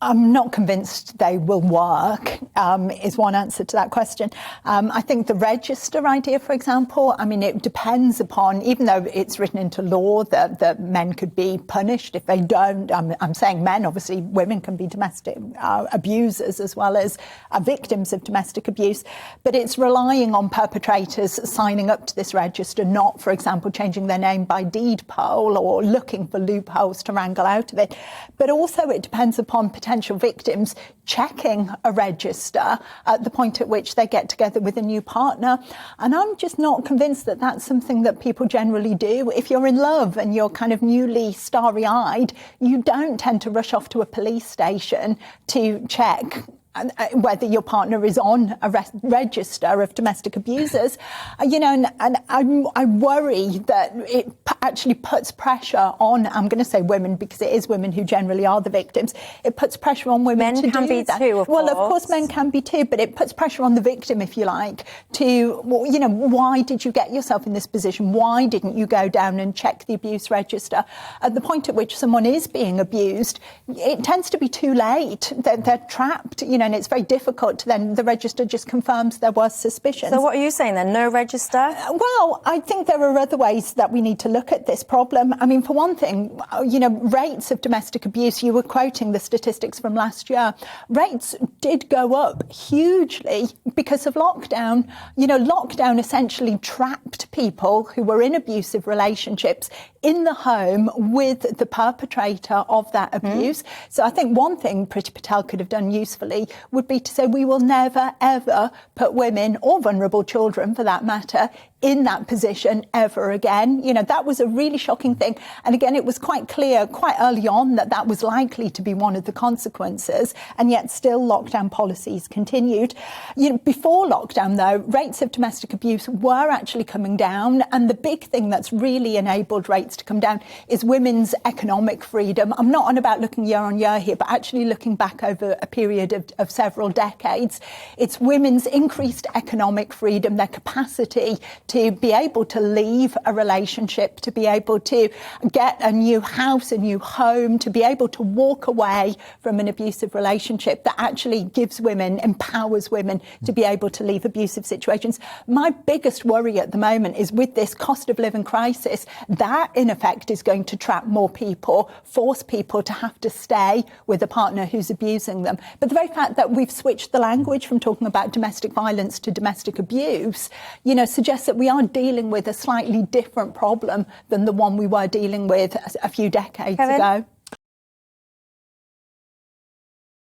I'm not convinced they will work, is one answer to that question. I think the register idea, for example, I mean, it depends upon, even though it's written into law that men could be punished if they don't, I'm saying men, obviously women can be domestic abusers as well as victims of domestic abuse, but it's relying on perpetrators signing up to this register, not, for example, changing their name by deed poll or looking for loopholes to wrangle out of it. But also it depends upon potential victims checking a register at the point at which they get together with a new partner. And I'm just not convinced that that's something that people generally do. If you're in love and you're kind of newly starry-eyed, you don't tend to rush off to a police station to check whether your partner is on a register of domestic abusers, and I worry that it actually puts pressure on, I'm going to say women because it is women who generally are the victims, it puts pressure on women to do that. Men can be too, of course. Well, of course men can be too, but it puts pressure on the victim, if you like, to, why did you get yourself in this position? Why didn't you go down and check the abuse register? At the point at which someone is being abused, it tends to be too late. They're trapped, and it's very difficult to then, the register just confirms there was suspicion. So what are you saying then, no register? Well, I think there are other ways that we need to look at this problem. I mean, for one thing, rates of domestic abuse, you were quoting the statistics from last year, rates did go up hugely because of lockdown. Lockdown essentially trapped people who were in abusive relationships in the home with the perpetrator of that abuse. So I think one thing Priti Patel could have done usefully would be to say we will never, ever put women or vulnerable children, for that matter, in that position ever again. That was a really shocking thing. And again, it was quite clear quite early on that that was likely to be one of the consequences. And yet still lockdown policies continued. Before lockdown, though, rates of domestic abuse were actually coming down. And the big thing that's really enabled rates to come down is women's economic freedom. I'm not on about looking year on year here, but actually looking back over a period of several decades. It's women's increased economic freedom, their capacity to be able to leave a relationship, to be able to get a new house, a new home, to be able to walk away from an abusive relationship that actually gives women, empowers women to be able to leave abusive situations. My biggest worry at the moment is with this cost of living crisis, that in effect is going to trap more people, force people to have to stay with a partner who's abusing them. But the very fact that we've switched the language from talking about domestic violence to domestic abuse, suggests that we are dealing with a slightly different problem than the one we were dealing with a few decades ago.